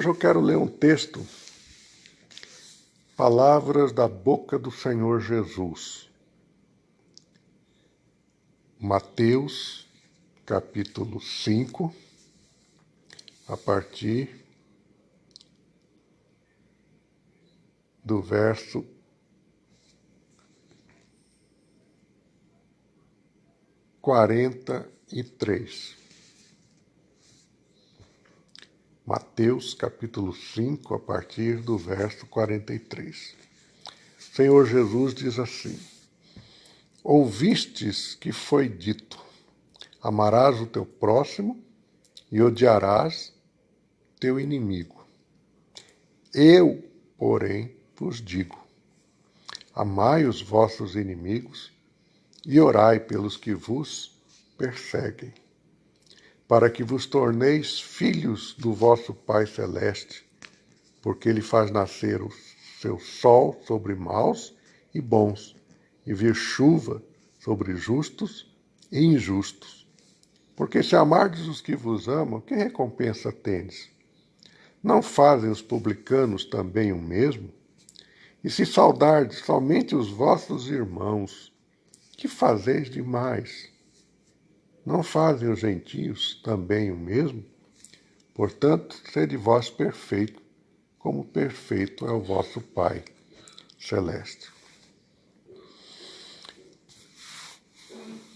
Hoje eu quero ler um texto, Palavras da boca do Senhor Jesus. Mateus, capítulo 5, a partir do verso 43. Mateus, capítulo 5, a partir do verso 43. O Senhor Jesus diz assim: Ouvistes que foi dito, amarás o teu próximo e odiarás teu inimigo. Eu, porém, vos digo, amai os vossos inimigos e orai pelos que vos perseguem, para que vos torneis filhos do vosso Pai Celeste, porque ele faz nascer o seu sol sobre maus e bons, e vir chuva sobre justos e injustos. Porque se amardes os que vos amam, que recompensa tendes? Não fazem os publicanos também o mesmo? E se saudardes somente os vossos irmãos, que fazeis demais? Não fazem os gentios também o mesmo? Portanto, sede vós perfeito, como perfeito é o vosso Pai Celeste.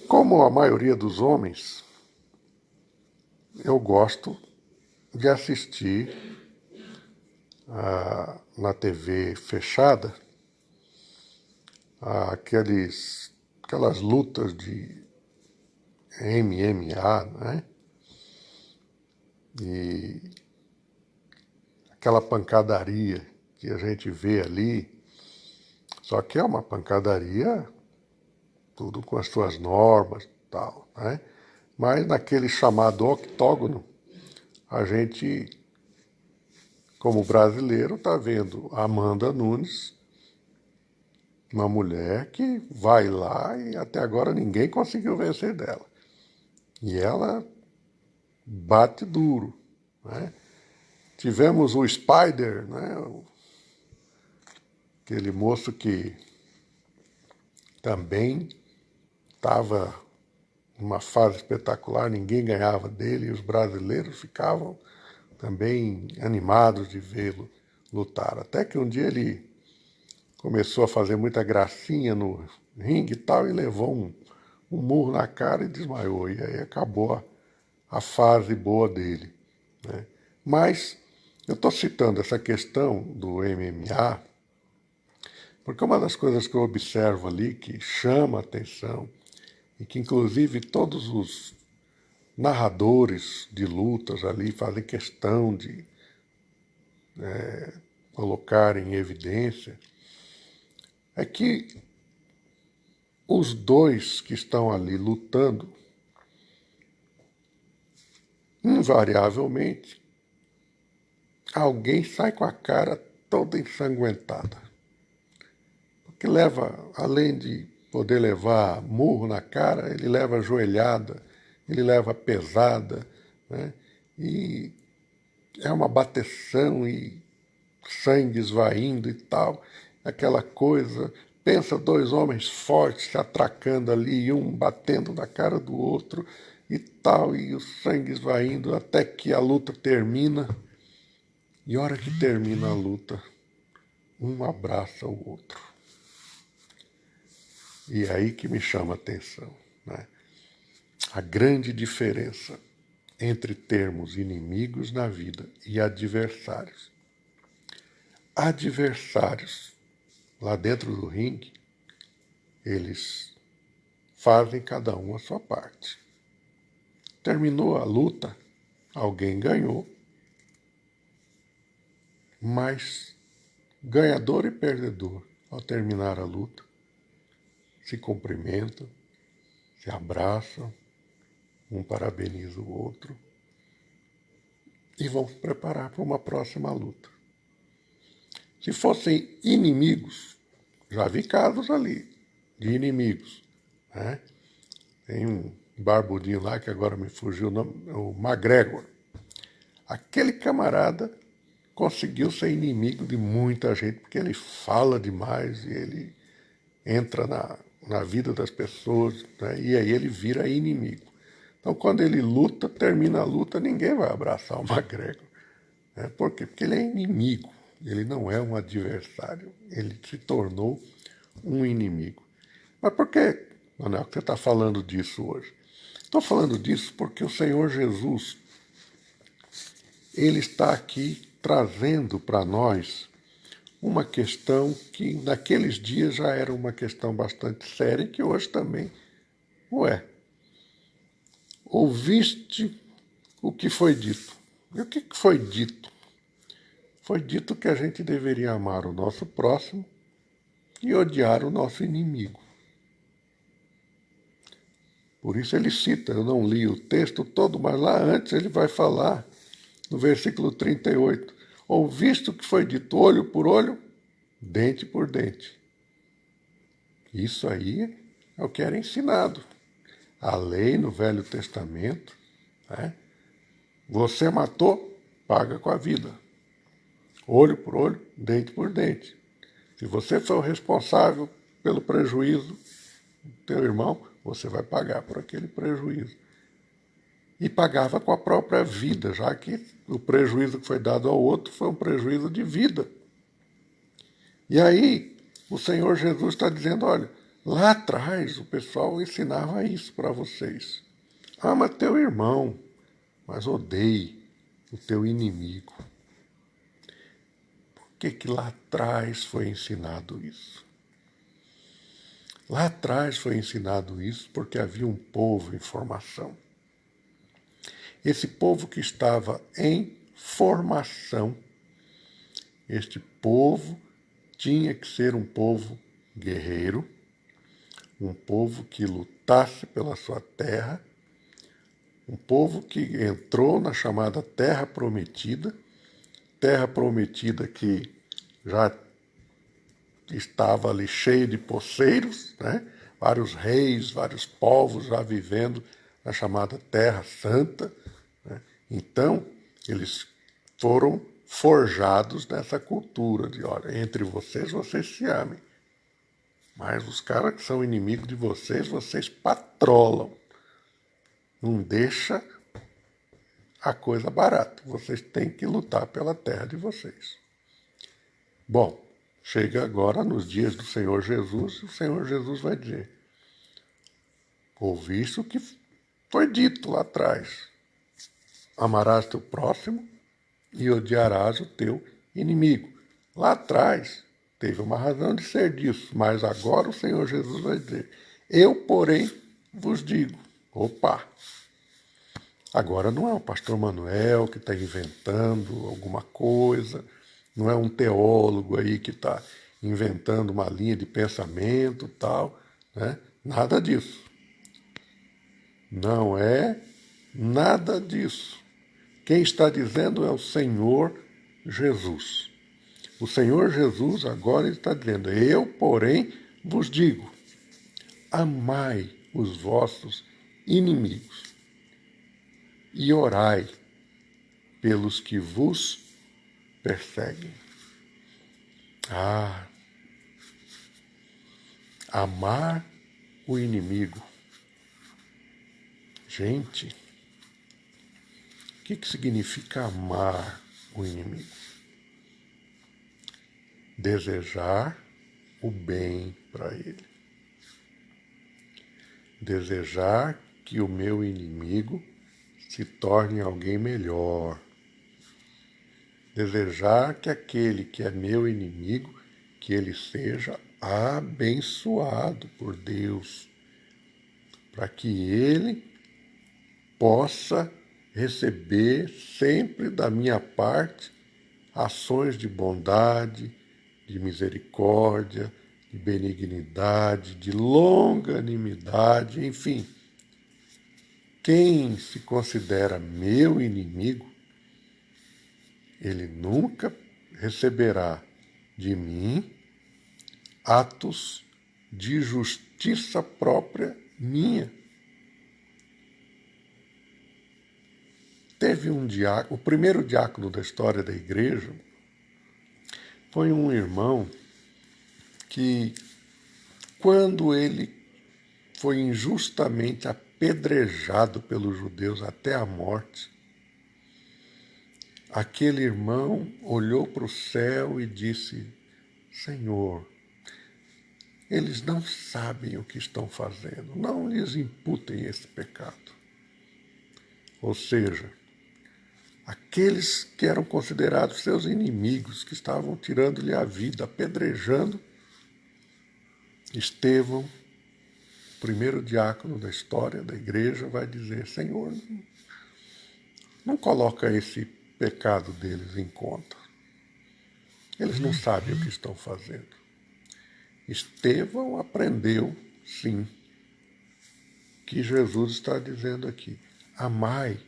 Como a maioria dos homens, eu gosto de assistir na TV fechada aquelas lutas de MMA, né? E aquela pancadaria que a gente vê ali, só que é uma pancadaria tudo com as suas normas e tal, né? Mas naquele chamado octógono, a gente, como brasileiro, está vendo a Amanda Nunes, uma mulher que vai lá e até agora ninguém conseguiu vencer dela. E ela bate duro, né? Tivemos o Spider, né? Aquele moço que também estava numa fase espetacular, ninguém ganhava dele, e os brasileiros ficavam também animados de vê-lo lutar. Até que um dia ele começou a fazer muita gracinha no ringue e tal, e levou um murro na cara e desmaiou. E aí acabou a fase boa dele, né? Mas eu estou citando essa questão do MMA, porque uma das coisas que eu observo ali, que chama a atenção, e que inclusive todos os narradores de lutas ali fazem questão de colocar em evidência, é que os dois que estão ali lutando, invariavelmente, alguém sai com a cara toda ensanguentada. Porque leva, além de poder levar murro na cara, ele leva joelhada, ele leva pesada, né? E é uma bateção e sangue esvaindo e tal, aquela coisa. Pensa dois homens fortes se atracando ali, um batendo na cara do outro e tal, e o sangue esvaindo até que a luta termina. E a hora que termina a luta, um abraça o outro. E é aí que me chama a atenção, né? A grande diferença entre termos inimigos na vida e adversários. Adversários, lá dentro do ringue, eles fazem cada um a sua parte. Terminou a luta, alguém ganhou, mas ganhador e perdedor, ao terminar a luta, se cumprimentam, se abraçam, um parabeniza o outro e vão se preparar para uma próxima luta. Se fossem inimigos, já vi casos ali de inimigos, né? Tem um barbudinho lá que agora me fugiu o nome, o McGregor. Aquele camarada conseguiu ser inimigo de muita gente, porque ele fala demais e ele entra na vida das pessoas, né? E aí ele vira inimigo. Então, quando ele luta, termina a luta, ninguém vai abraçar o McGregor. Né? Por quê? Porque ele é inimigo, ele não é um adversário, ele se tornou um inimigo. Mas por que, Manuel, que você está falando disso hoje? Estou falando disso porque o Senhor Jesus, ele está aqui trazendo para nós uma questão que naqueles dias já era uma questão bastante séria e que hoje também o é. Ouviste o que foi dito. E o que foi dito? Foi dito que a gente deveria amar o nosso próximo e odiar o nosso inimigo. Por isso ele cita, eu não li o texto todo, mas lá antes ele vai falar, no versículo 38, ouviste o que foi dito olho por olho, dente por dente. Isso aí é o que era ensinado. A lei no Velho Testamento, né? Você matou, paga com a vida. Olho por olho, dente por dente. Se você for o responsável pelo prejuízo do teu irmão, você vai pagar por aquele prejuízo. E pagava com a própria vida, já que o prejuízo que foi dado ao outro foi um prejuízo de vida. E aí, o Senhor Jesus está dizendo, olha, lá atrás o pessoal ensinava isso para vocês. Ama teu irmão, mas odeie o teu inimigo. Por que lá atrás foi ensinado isso? Lá atrás foi ensinado isso porque havia um povo em formação. Esse povo que estava em formação, este povo tinha que ser um povo guerreiro, um povo que lutasse pela sua terra, um povo que entrou na chamada Terra Prometida que já estava ali cheia de poceiros, né? Vários reis, vários povos já vivendo na chamada Terra Santa. Né? Então, eles foram forjados nessa cultura de, olha, entre vocês, vocês se amem. Mas os caras que são inimigos de vocês, vocês patrolam. Não deixa a coisa barata. Vocês têm que lutar pela terra de vocês. Bom, chega agora nos dias do Senhor Jesus, e o Senhor Jesus vai dizer, ouviste o que foi dito lá atrás. Amarás teu próximo e odiarás o teu inimigo. Lá atrás teve uma razão de ser disso, mas agora o Senhor Jesus vai dizer, eu, porém, vos digo. Opa! Agora não é o pastor Manuel que está inventando alguma coisa, não é um teólogo aí que está inventando uma linha de pensamento tal, né? Nada disso. Não é nada disso. Quem está dizendo é o Senhor Jesus. O Senhor Jesus agora está dizendo, eu, porém, vos digo, amai os vossos inimigos e orai pelos que vos perseguem. Ah, amar o inimigo. Gente, o que significa amar o inimigo? Desejar o bem para ele. Desejar que o meu inimigo se torne alguém melhor. Desejar que aquele que é meu inimigo, que ele seja abençoado por Deus, para que ele possa receber sempre da minha parte ações de bondade, de misericórdia, de benignidade, de longanimidade, enfim. Quem se considera meu inimigo, ele nunca receberá de mim atos de justiça própria minha. Teve um diácono, o primeiro diácono da história da igreja, foi um irmão que, quando ele foi injustamente apedrejado pelos judeus até a morte, aquele irmão olhou para o céu e disse: Senhor, eles não sabem o que estão fazendo, não lhes imputem esse pecado. Ou seja, aqueles que eram considerados seus inimigos, que estavam tirando-lhe a vida, apedrejando, Estevão, primeiro diácono da história da igreja, vai dizer: Senhor, não coloca esse pecado deles em conta. Eles não sabem o que estão fazendo. Estevão aprendeu, sim, que Jesus está dizendo aqui: amai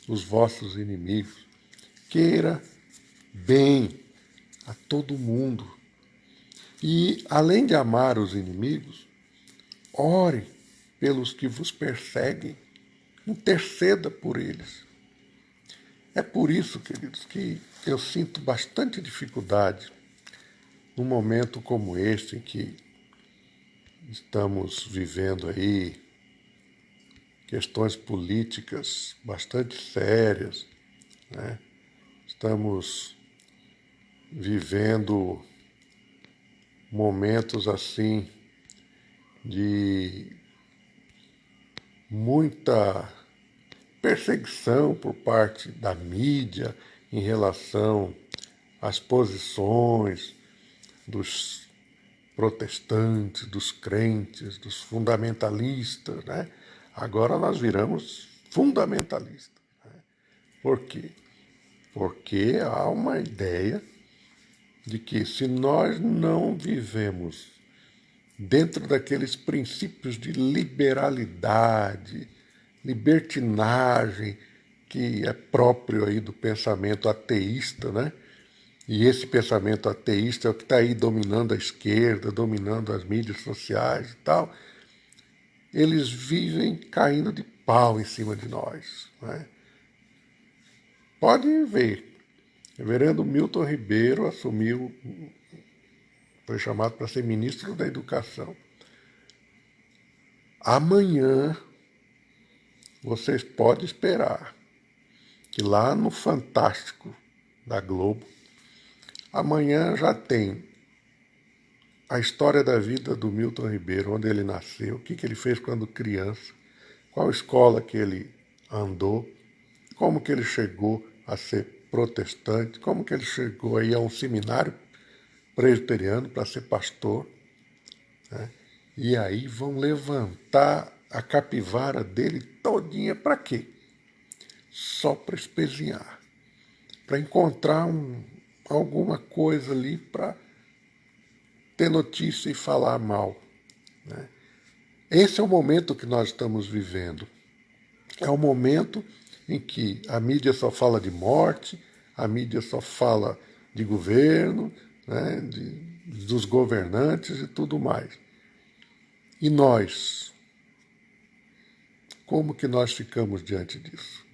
os vossos inimigos, queira bem a todo mundo. E, além de amar os inimigos, ore pelos que vos perseguem, interceda por eles. É por isso, queridos, que eu sinto bastante dificuldade num momento como este, em que estamos vivendo aí questões políticas bastante sérias, né? Estamos vivendo momentos assim de muita perseguição por parte da mídia em relação às posições dos protestantes, dos crentes, dos fundamentalistas, né? Agora nós viramos fundamentalistas. Por quê? Porque há uma ideia de que, se nós não vivemos dentro daqueles princípios de liberalidade, libertinagem, que é próprio aí do pensamento ateísta, né? E esse pensamento ateísta é o que está aí dominando a esquerda, dominando as mídias sociais e tal. Eles vivem caindo de pau em cima de nós, né? Pode ver. O reverendo Milton Ribeiro assumiu, foi chamado para ser ministro da Educação. Amanhã vocês podem esperar que lá no Fantástico da Globo, amanhã já tem a história da vida do Milton Ribeiro, onde ele nasceu, o que ele fez quando criança, qual escola que ele andou, como que ele chegou a ser protestante, como que ele chegou aí a um seminário presbiteriano para ser pastor, né? E aí vão levantar a capivara dele todinha para quê? Só para espezinhar, para encontrar alguma coisa ali para ter notícia e falar mal, né? Esse é o momento que nós estamos vivendo. É o momento em que a mídia só fala de morte, a mídia só fala de governo, né, dos governantes e tudo mais. E nós? Como que nós ficamos diante disso?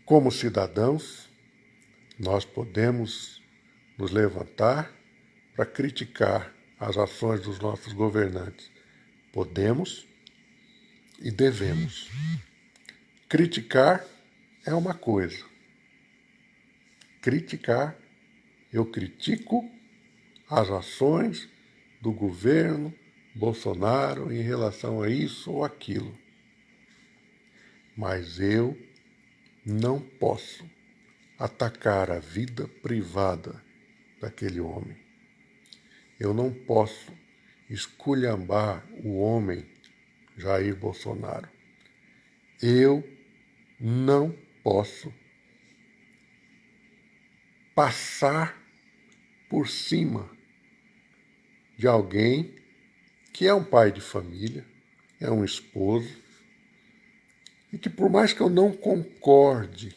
Como cidadãos, nós podemos nos levantar para criticar as ações dos nossos governantes. Podemos e devemos. Criticar é uma coisa. Criticar, eu critico as ações do governo Bolsonaro em relação a isso ou aquilo. Mas eu não posso atacar a vida privada daquele homem. Eu não posso esculhambar o homem Jair Bolsonaro. Eu não posso passar por cima de alguém que é um pai de família, é um esposo, e que, por mais que eu não concorde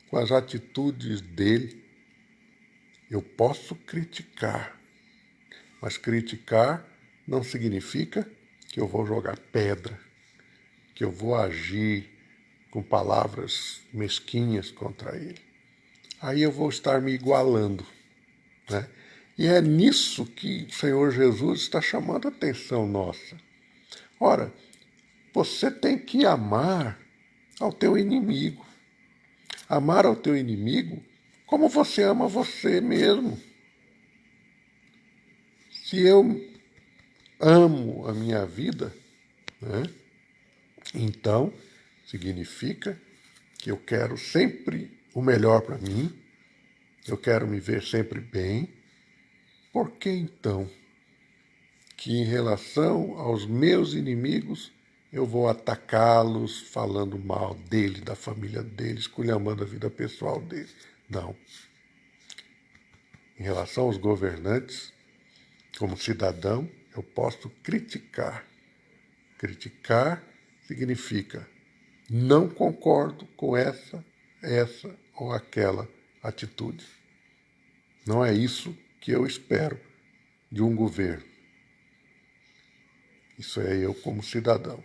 com as atitudes dele, eu posso criticar, mas criticar não significa que eu vou jogar pedra, que eu vou agir com palavras mesquinhas contra ele. Aí eu vou estar me igualando. né? E é nisso que o Senhor Jesus está chamando a atenção nossa. Ora, você tem que amar ao teu inimigo. Amar ao teu inimigo como você ama você mesmo. Se eu amo a minha vida, né, então significa que eu quero sempre o melhor para mim, eu quero me ver sempre bem. Por que então que em relação aos meus inimigos eu vou atacá-los falando mal dele, da família dele, esculhambando a vida pessoal dele? Não. Em relação aos governantes, como cidadão, eu posso criticar. Criticar significa não concordo com essa ou aquela atitude. Não é isso que eu espero de um governo. Isso é eu como cidadão.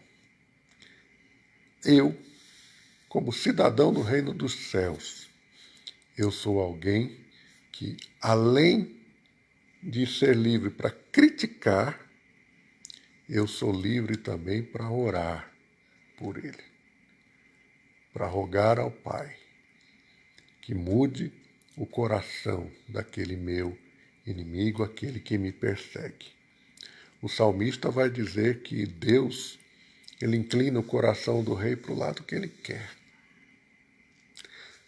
Eu, como cidadão do reino dos céus, eu sou alguém que, além de ser livre para criticar, eu sou livre também para orar por ele, para rogar ao Pai que mude o coração daquele meu inimigo, aquele que me persegue. O salmista vai dizer que Deus, ele inclina o coração do rei para o lado que ele quer.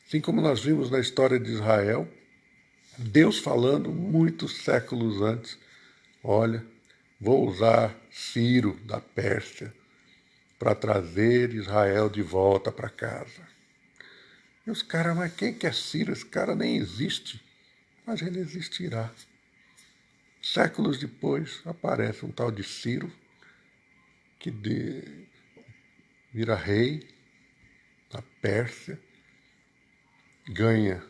Assim como nós vimos na história de Israel, Deus falando muitos séculos antes, olha, vou usar Ciro da Pérsia para trazer Israel de volta para casa. E os caras, mas quem que é Ciro? Esse cara nem existe. Mas ele existirá. Séculos depois, aparece um tal de Ciro, que vira rei da Pérsia, ganha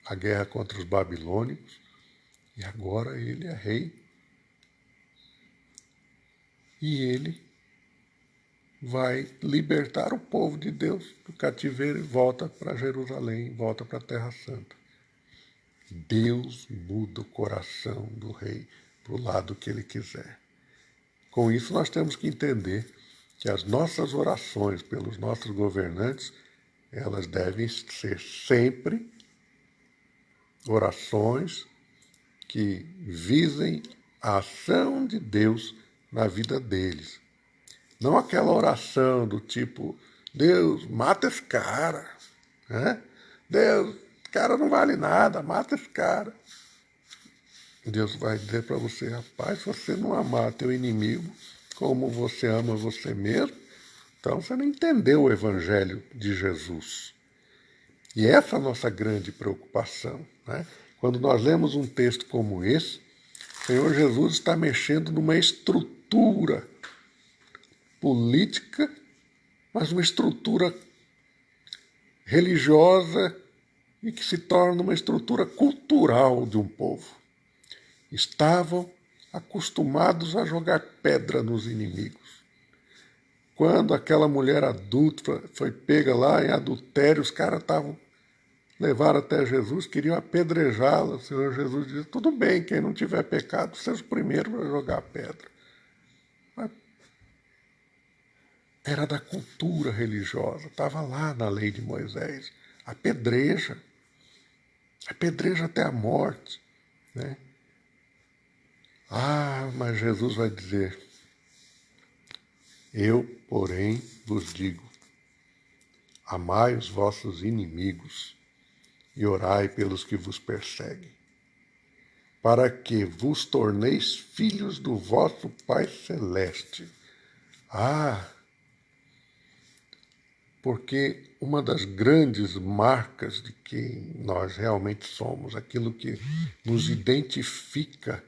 a guerra contra os babilônicos, e agora ele é rei. E ele vai libertar o povo de Deus do cativeiro e volta para Jerusalém, volta para a Terra Santa. Deus muda o coração do rei para o lado que ele quiser. Com isso, nós temos que entender que as nossas orações pelos nossos governantes, elas devem ser sempre orações que visem a ação de Deus na vida deles. Não aquela oração do tipo, Deus, mata esse cara, né? Deus, esse cara não vale nada, mata esse cara. Deus vai dizer para você, rapaz, se você não amar teu inimigo como você ama você mesmo, então você não entendeu o Evangelho de Jesus. E essa é a nossa grande preocupação, né? Quando nós lemos um texto como esse, o Senhor Jesus está mexendo numa estrutura política, mas uma estrutura religiosa e que se torna uma estrutura cultural de um povo. Estavam acostumados a jogar pedra nos inimigos. Quando aquela mulher adulta foi pega lá em adultério, os caras levaram até Jesus, queriam apedrejá-la. O Senhor Jesus disse, tudo bem, quem não tiver pecado, seja o primeiro a jogar pedra. Mas era da cultura religiosa, estava lá na lei de Moisés. Apedreja até a morte, né? Ah, mas Jesus vai dizer, eu, porém, vos digo, amai os vossos inimigos e orai pelos que vos perseguem, para que vos torneis filhos do vosso Pai Celeste. Ah, porque uma das grandes marcas de quem nós realmente somos, aquilo que nos identifica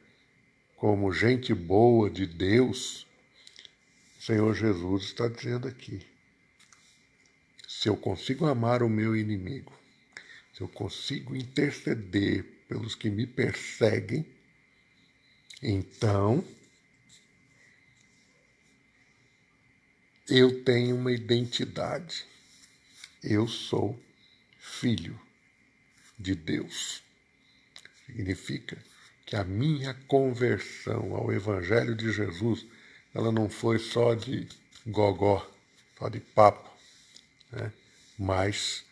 como gente boa de Deus, o Senhor Jesus está dizendo aqui, se eu consigo amar o meu inimigo, se eu consigo interceder pelos que me perseguem, então eu tenho uma identidade. Eu sou filho de Deus. Significa que a minha conversão ao Evangelho de Jesus, ela não foi só de gogó, só de papo, né? Mas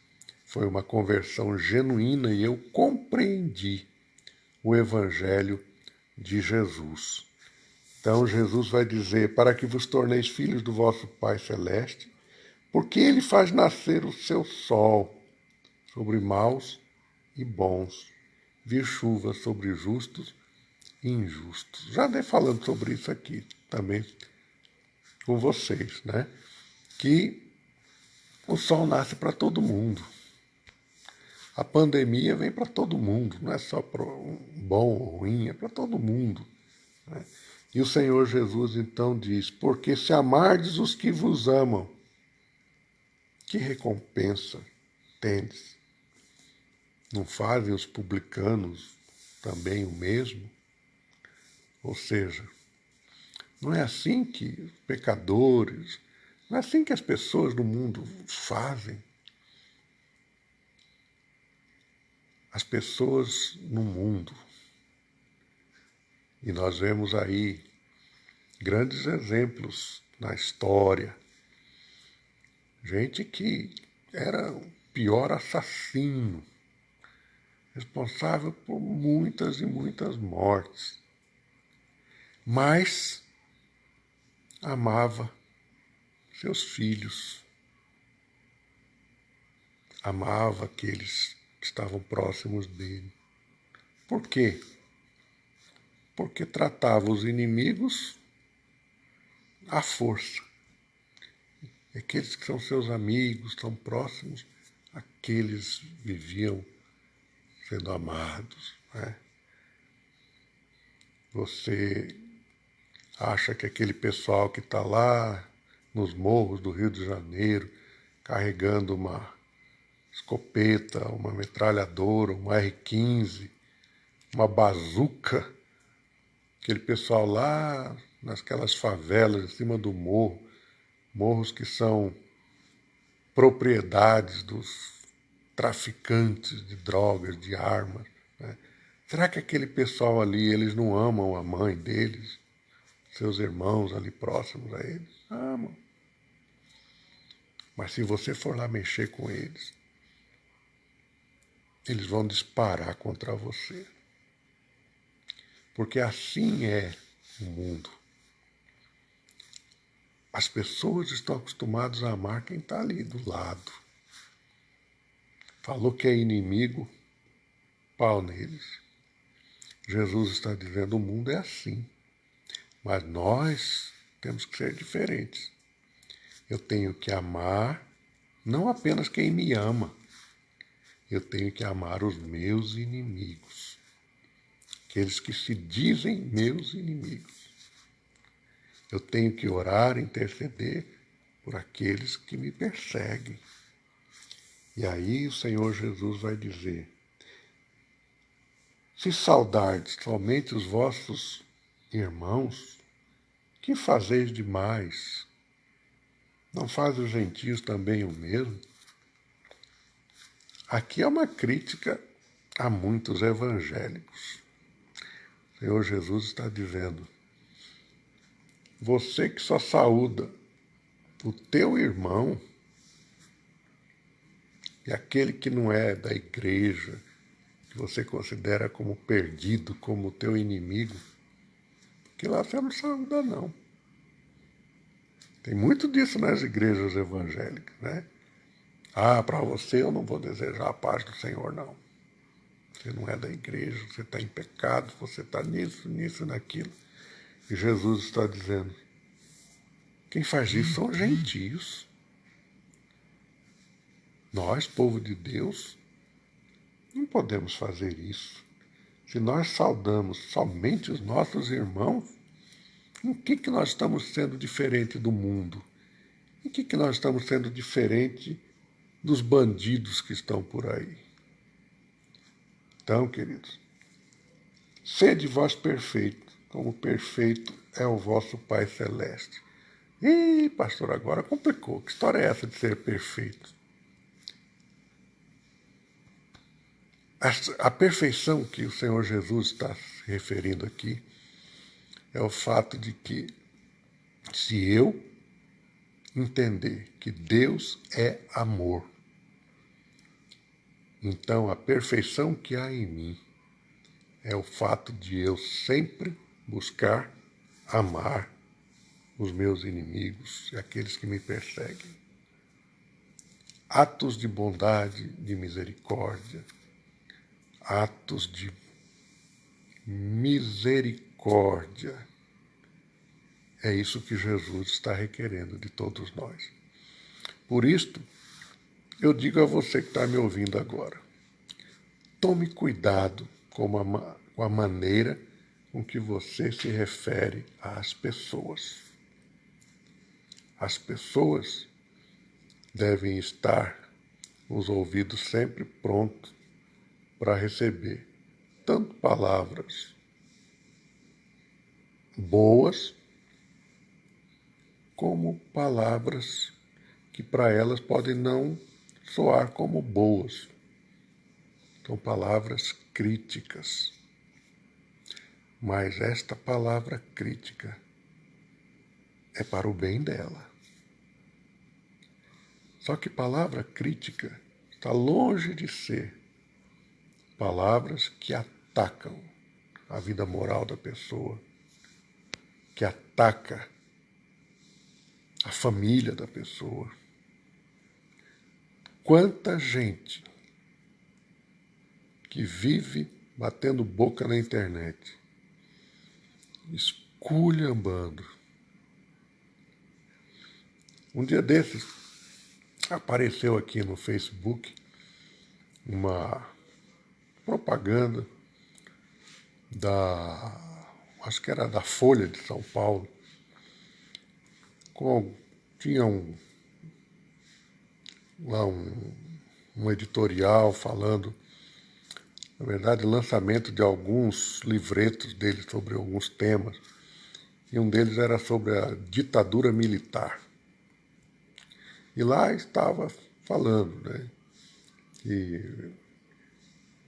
foi uma conversão genuína e eu compreendi o Evangelho de Jesus. Então Jesus vai dizer, para que vos torneis filhos do vosso Pai Celeste, porque ele faz nascer o seu sol sobre maus e bons, vir chuva sobre justos e injustos. Já andei falando sobre isso aqui também com vocês, né? Que o sol nasce para todo mundo. A pandemia vem para todo mundo, não é só para bom ou ruim, é para todo mundo, né? E o Senhor Jesus então diz, porque se amardes os que vos amam, que recompensa tendes? Não fazem os publicanos também o mesmo? Ou seja, não é assim que os pecadores, não é assim que as pessoas do mundo fazem. As pessoas no mundo, e nós vemos aí grandes exemplos na história, gente que era o pior assassino, responsável por muitas e muitas mortes, mas amava seus filhos, amava aqueles que estavam próximos dele. Por quê? Porque tratava os inimigos à força. Aqueles que são seus amigos, tão próximos, aqueles viviam sendo amados, né? Você acha que aquele pessoal que está lá nos morros do Rio de Janeiro, carregando uma escopeta, uma metralhadora, uma R-15, uma bazuca, aquele pessoal lá nasquelas favelas, em cima do morro, morros que são propriedades dos traficantes de drogas, de armas, né? Será que aquele pessoal ali, eles não amam a mãe deles, seus irmãos ali próximos a eles? Amam. Mas se você for lá mexer com eles, eles vão disparar contra você. Porque assim é o mundo. As pessoas estão acostumadas a amar quem está ali do lado. Falou que é inimigo, pau neles. Jesus está dizendo, o mundo é assim. Mas nós temos que ser diferentes. Eu tenho que amar não apenas quem me ama, eu tenho que amar os meus inimigos, aqueles que se dizem meus inimigos. Eu tenho que orar, interceder por aqueles que me perseguem. E aí o Senhor Jesus vai dizer, se saudardes somente os vossos irmãos, que fazeis demais? Não faz os gentios também o mesmo? Aqui é uma crítica a muitos evangélicos. O Senhor Jesus está dizendo, você que só saúda o teu irmão e aquele que não é da igreja, que você considera como perdido, como teu inimigo, que lá você não saúda não. Tem muito disso nas igrejas evangélicas, né? Ah, para você eu não vou desejar a paz do Senhor, não. Você não é da igreja, você está em pecado, você está nisso, nisso, naquilo. E Jesus está dizendo, quem faz isso são gentios. Nós, povo de Deus, não podemos fazer isso. Se nós saudamos somente os nossos irmãos, em que nós estamos sendo diferente do mundo? Em que nós estamos sendo diferente dos bandidos que estão por aí? Então, queridos, sede vós perfeitos, como perfeito é o vosso Pai Celeste. Ih, pastor, agora complicou. Que história é essa de ser perfeito? A perfeição que o Senhor Jesus está se referindo aqui é o fato de que, se eu entender que Deus é amor, então a perfeição que há em mim é o fato de eu sempre buscar amar os meus inimigos e aqueles que me perseguem. Atos de bondade, de misericórdia, atos de misericórdia. É isso que Jesus está requerendo de todos nós. Por isto, eu digo a você que está me ouvindo agora, tome cuidado com a maneira com que você se refere às pessoas. As pessoas devem estar com os ouvidos sempre prontos para receber tanto palavras boas como palavras que para elas podem não soar como boas. São palavras críticas. Mas esta palavra crítica é para o bem dela. Só que palavra crítica está longe de ser palavras que atacam a vida moral da pessoa, que ataca a família da pessoa. Quanta gente que vive batendo boca na internet, esculhambando. Um dia desses, apareceu aqui no Facebook uma propaganda acho que era da Folha de São Paulo, tinha lá um editorial falando, na verdade, lançamento de alguns livretos dele sobre alguns temas, e um deles era sobre a ditadura militar. E lá estava falando, né, que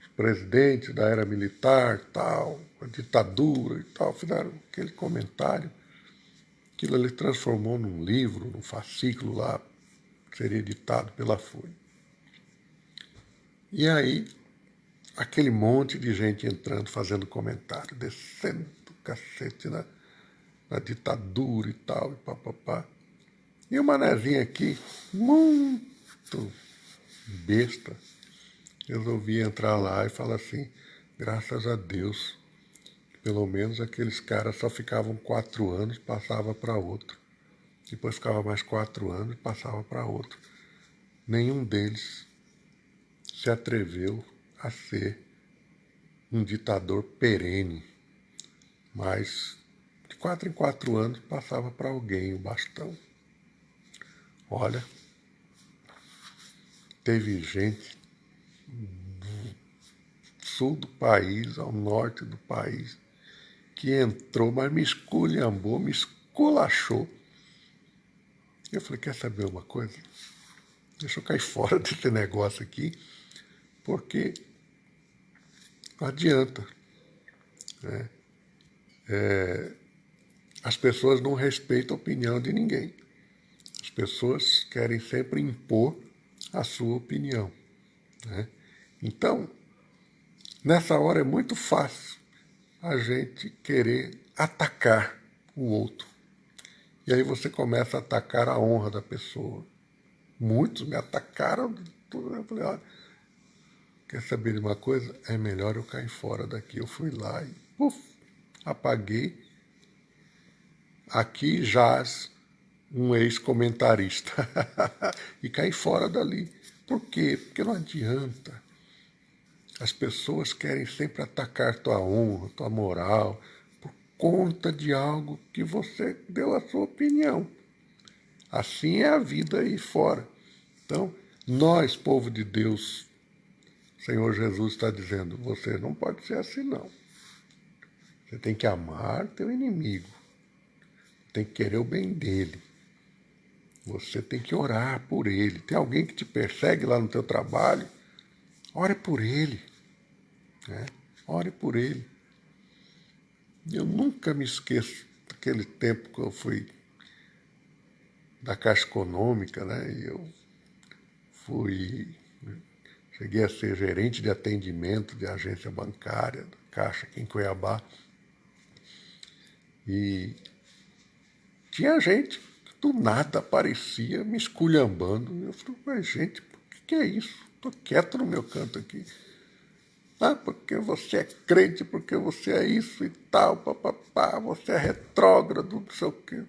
os presidentes da era militar, tal, a ditadura e tal, fizeram aquele comentário. Aquilo ele transformou num livro, num fascículo lá, que seria editado pela Folha. E aí, aquele monte de gente entrando, fazendo comentário, descendo o cacete na ditadura e tal, e papapá. E o manezinho aqui, muito besta, resolvi entrar lá e falar assim, graças a Deus, pelo menos aqueles caras só ficavam 4 anos, passava para outro. Depois ficava mais 4 anos e passava para outro. Nenhum deles se atreveu a ser um ditador perene, mas de 4 em 4 anos passava para alguém o bastão. Olha, teve gente do sul do país ao norte do país que entrou, mas me esculhambou, me esculachou. Eu falei, quer saber uma coisa? Deixa eu cair fora desse negócio aqui, porque não adianta. Né? As pessoas não respeitam a opinião de ninguém. As pessoas querem sempre impor a sua opinião. Né? Então, nessa hora é muito fácil a gente querer atacar o outro. E aí você começa a atacar a honra da pessoa. Muitos me atacaram. Eu falei, olha, quer saber de uma coisa? É melhor eu cair fora daqui. Eu fui lá e apaguei. Aqui jaz um ex-comentarista. E caí fora dali. Por quê? Porque não adianta. As pessoas querem sempre atacar tua honra, tua moral, por conta de algo que você deu a sua opinião. Assim é a vida aí fora. Então, nós, povo de Deus, Senhor Jesus está dizendo, você não pode ser assim não. Você tem que amar teu inimigo. Tem que querer o bem dele. Você tem que orar por ele. Tem alguém que te persegue lá no teu trabalho? Ore por ele. Né? Ore por ele. Eu nunca me esqueço daquele tempo que eu fui da Caixa Econômica, né? E eu fui, cheguei a ser gerente de atendimento de agência bancária, da Caixa aqui em Cuiabá. E tinha gente que do nada aparecia me esculhambando. Eu falei, mas gente, por que é isso? Estou quieto no meu canto aqui. Ah, porque você é crente, porque você é isso e tal, papapá, você é retrógrado, não sei o quê.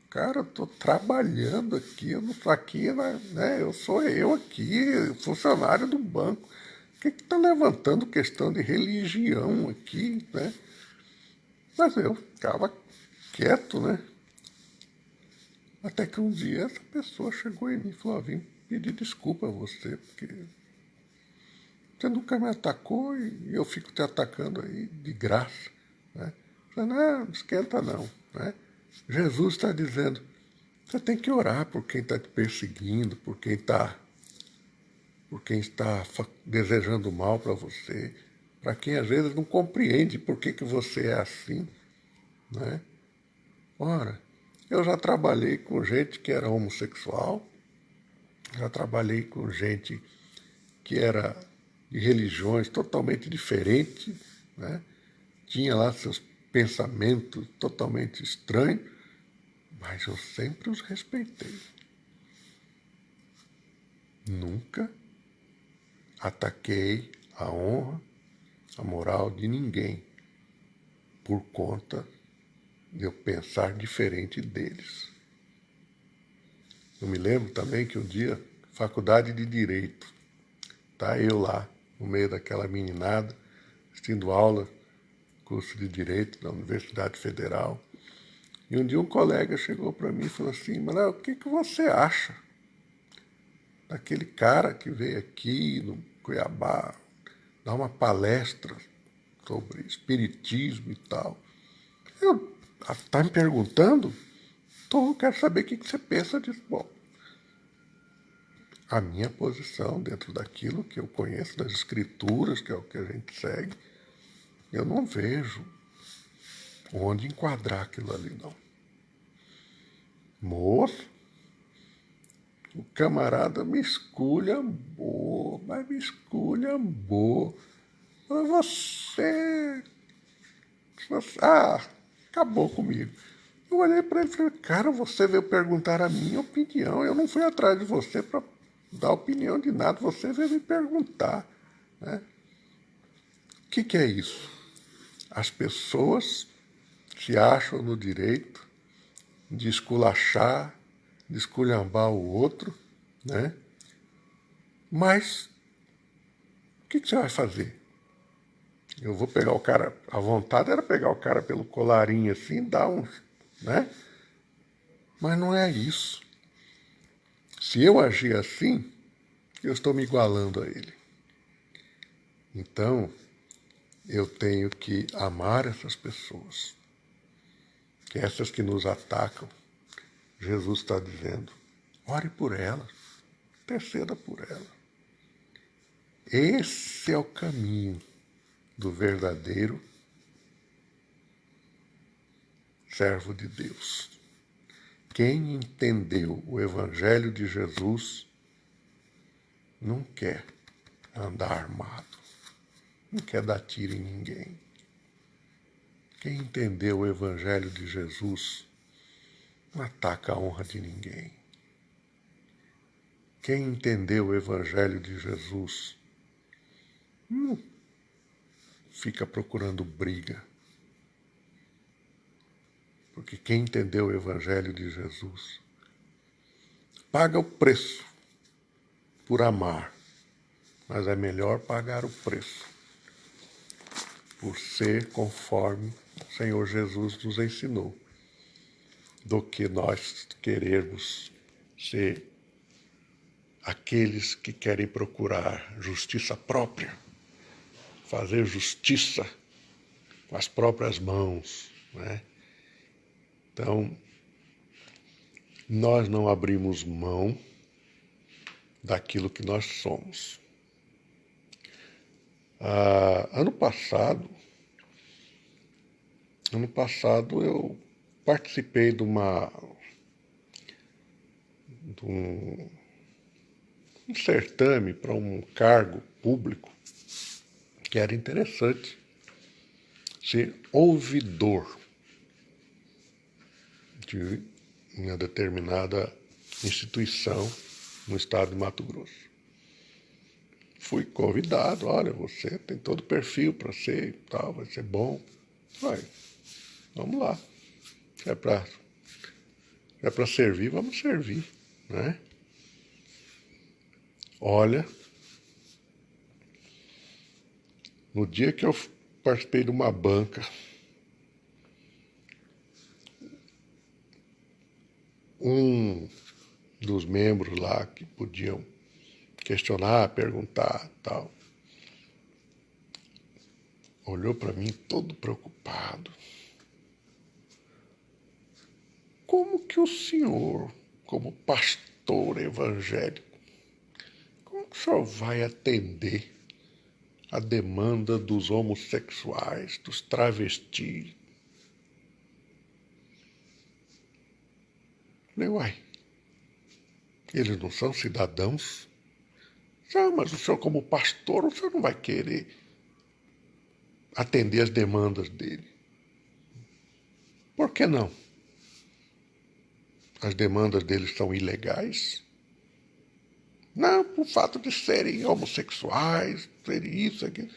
Cara, eu estou trabalhando aqui, eu não estou aqui, né? Eu sou eu aqui, funcionário do banco. Por que está levantando questão de religião aqui, né? Mas eu ficava quieto, né? Até que um dia essa pessoa chegou em mim e falou, vim pedir desculpa a você, porque você nunca me atacou e eu fico te atacando aí de graça, né? Eu falei, não esquenta não, né? Jesus está dizendo, você tem que orar por quem está te perseguindo, por quem está desejando mal para você, para quem às vezes não compreende por que você é assim, né? Ora, eu já trabalhei com gente que era homossexual, já trabalhei com gente que era de religiões totalmente diferentes, né? Tinha lá seus pensamentos totalmente estranhos, mas eu sempre os respeitei. Nunca ataquei a honra, a moral de ninguém por conta de eu pensar diferente deles. Eu me lembro também que um dia, faculdade de Direito, tá eu lá, no meio daquela meninada, assistindo aula, curso de Direito da Universidade Federal. E um dia um colega chegou para mim e falou assim, Manuel, o que você acha daquele cara que veio aqui no Cuiabá dar uma palestra sobre espiritismo e tal? Eu, tá me perguntando? Então eu quero saber o que você pensa disso. Bom, a minha posição dentro daquilo que eu conheço das escrituras, que é o que a gente segue, eu não vejo onde enquadrar aquilo ali, não. Moço, o camarada me esculhambou, mas me esculhambou. Você, acabou comigo. Eu olhei para ele e falei, cara, você veio perguntar a minha opinião. Eu não fui atrás de você para dar opinião de nada. Você veio me perguntar. Né? O que é isso? As pessoas se acham no direito de esculachar, de esculhambar o outro, né? Mas o que você vai fazer? Eu vou pegar o cara, a vontade era pegar o cara pelo colarinho assim, dar um, né? Mas não é isso. Se eu agir assim, eu estou me igualando a ele. Então, eu tenho que amar essas pessoas. Que essas que nos atacam, Jesus está dizendo, ore por elas, interceda por elas. Esse é o caminho do verdadeiro servo de Deus. Quem entendeu o Evangelho de Jesus não quer andar armado, não quer dar tiro em ninguém. Quem entendeu o Evangelho de Jesus não ataca a honra de ninguém. Quem entendeu o Evangelho de Jesus não fica procurando briga. Porque quem entendeu o Evangelho de Jesus paga o preço por amar, mas é melhor pagar o preço por ser conforme o Senhor Jesus nos ensinou, do que nós querermos ser aqueles que querem procurar justiça própria, fazer justiça com as próprias mãos, né? Então, nós não abrimos mão daquilo que nós somos. Ano passado, Ano passado eu participei de um certame para um cargo público que era interessante ser ouvidor de uma determinada instituição no estado de Mato Grosso. Fui convidado, olha, você tem todo o perfil para ser e tal, vai ser bom. Vai, vamos lá. Se é para servir, vamos servir, né? Olha, no dia que eu participei de uma banca, um dos membros lá que podiam questionar, perguntar, tal, olhou para mim todo preocupado. Como que o senhor, como pastor evangélico, como que o senhor vai atender a demanda dos homossexuais, dos travestis? Falei, uai, eles não são cidadãos? Ah, mas o senhor como pastor, o senhor não vai querer atender as demandas dele. Por que não? As demandas deles são ilegais? Não, por fato de serem homossexuais, serem isso, aquilo.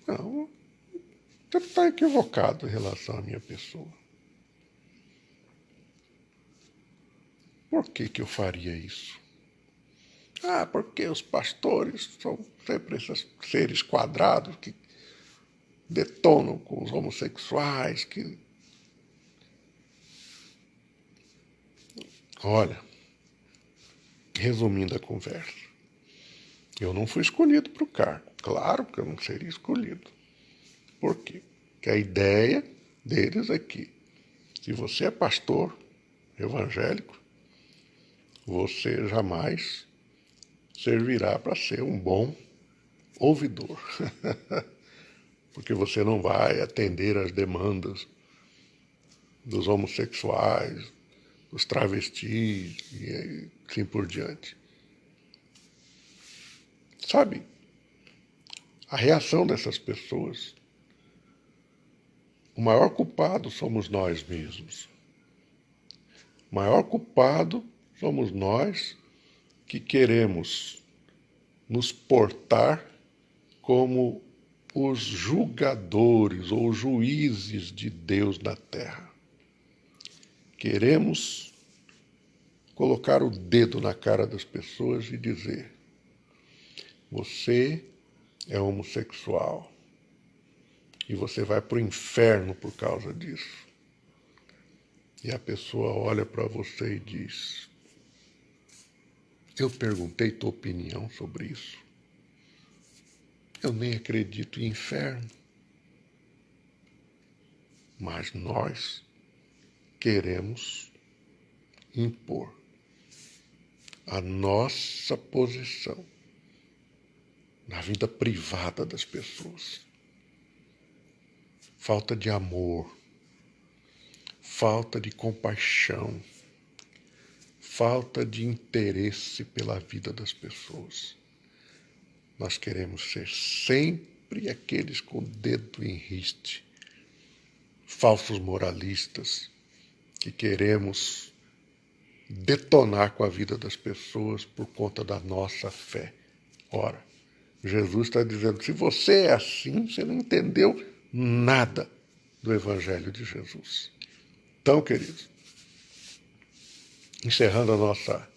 Não, você está equivocado em relação à minha pessoa. Por que eu faria isso? Ah, porque os pastores são sempre esses seres quadrados que detonam com os homossexuais, que... Olha, resumindo a conversa, eu não fui escolhido para o cargo. Claro que eu não seria escolhido. Por quê? Porque a ideia deles é que, se você é pastor evangélico, você jamais servirá para ser um bom ouvidor. Porque você não vai atender às demandas dos homossexuais, dos travestis e assim por diante. Sabe, a reação dessas pessoas, o maior culpado somos nós mesmos. O maior culpado somos nós que queremos nos portar como os julgadores ou juízes de Deus na terra. Queremos colocar o dedo na cara das pessoas e dizer: você é homossexual e você vai para o inferno por causa disso. E a pessoa olha para você e diz: eu perguntei tua opinião sobre isso. Eu nem acredito em inferno. Mas nós queremos impor a nossa posição na vida privada das pessoas. Falta de amor, falta de compaixão, falta de interesse pela vida das pessoas. Nós queremos ser sempre aqueles com o dedo em riste, falsos moralistas, que queremos detonar com a vida das pessoas por conta da nossa fé. Ora, Jesus está dizendo, se você é assim, você não entendeu nada do Evangelho de Jesus. Então, queridos, encerrando a nossa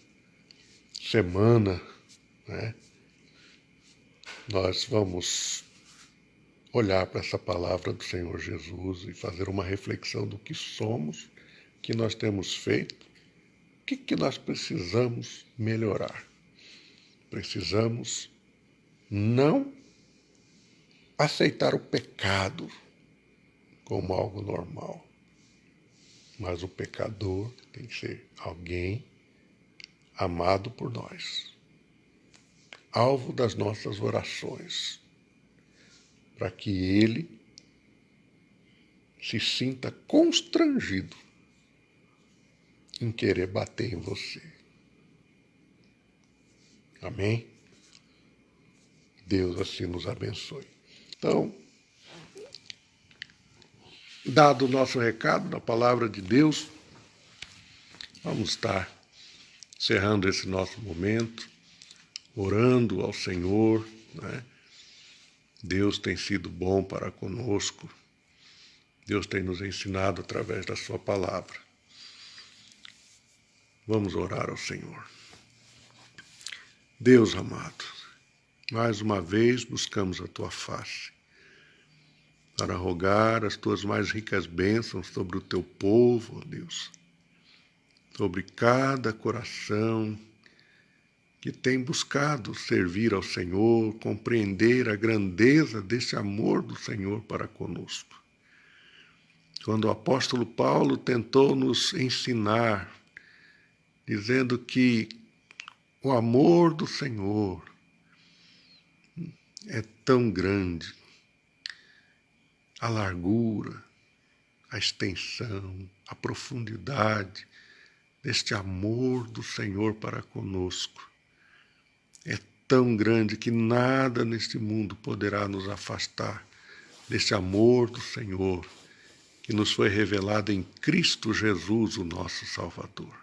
semana, né, nós vamos olhar para essa palavra do Senhor Jesus e fazer uma reflexão do que somos, que nós temos feito, o que nós precisamos melhorar. Precisamos não aceitar o pecado como algo normal, mas o pecador tem que ser alguém amado por nós, alvo das nossas orações, para que ele se sinta constrangido em querer bater em você. Amém? Deus assim nos abençoe. Então, dado o nosso recado da palavra de Deus, vamos estar encerrando esse nosso momento, orando ao Senhor, né? Deus tem sido bom para conosco. Deus tem nos ensinado através da sua palavra. Vamos orar ao Senhor. Deus amado, mais uma vez buscamos a tua face para rogar as tuas mais ricas bênçãos sobre o teu povo, ó Deus, sobre cada coração que tem buscado servir ao Senhor, compreender a grandeza desse amor do Senhor para conosco. Quando o apóstolo Paulo tentou nos ensinar, dizendo que o amor do Senhor é tão grande, a largura, a extensão, a profundidade deste amor do Senhor para conosco é tão grande que nada neste mundo poderá nos afastar desse amor do Senhor que nos foi revelado em Cristo Jesus, o nosso Salvador.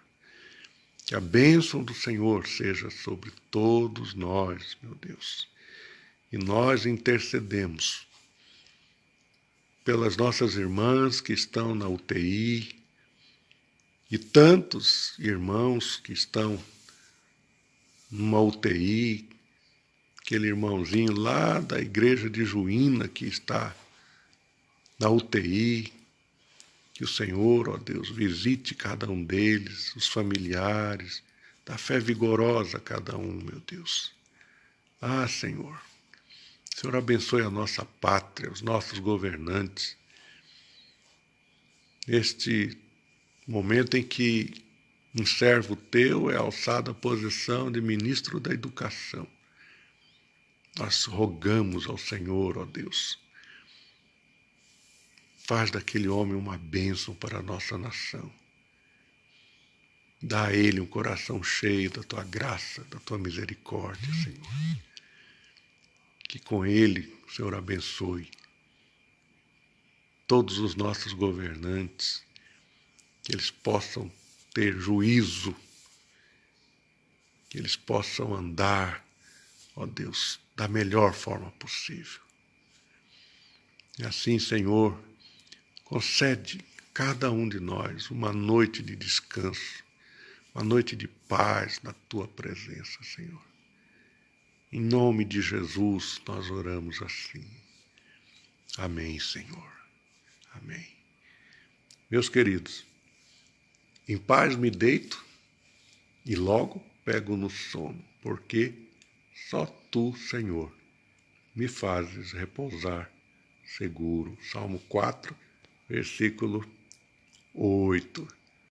Que a bênção do Senhor seja sobre todos nós, meu Deus. E nós intercedemos pelas nossas irmãs que estão na UTI e tantos irmãos que estão numa UTI, aquele irmãozinho lá da igreja de Juína que está na UTI, que o Senhor, ó Deus, visite cada um deles, os familiares, dá fé vigorosa a cada um, meu Deus. Ah, Senhor, o Senhor abençoe a nossa pátria, os nossos governantes, este momento em que um servo teu é alçado à posição de ministro da Educação. Nós rogamos ao Senhor, ó Deus, faz daquele homem uma bênção para a nossa nação. Dá a ele um coração cheio da tua graça, da tua misericórdia, Senhor. Que com ele, o Senhor abençoe todos os nossos governantes, que eles possam ter juízo, que eles possam andar, ó Deus, da melhor forma possível. E assim, Senhor, concede a cada um de nós uma noite de descanso, uma noite de paz na tua presença, Senhor. Em nome de Jesus, nós oramos assim. Amém, Senhor. Amém. Meus queridos, em paz me deito e logo pego no sono, porque só tu, Senhor, me fazes repousar seguro. Salmo 4, versículo 8.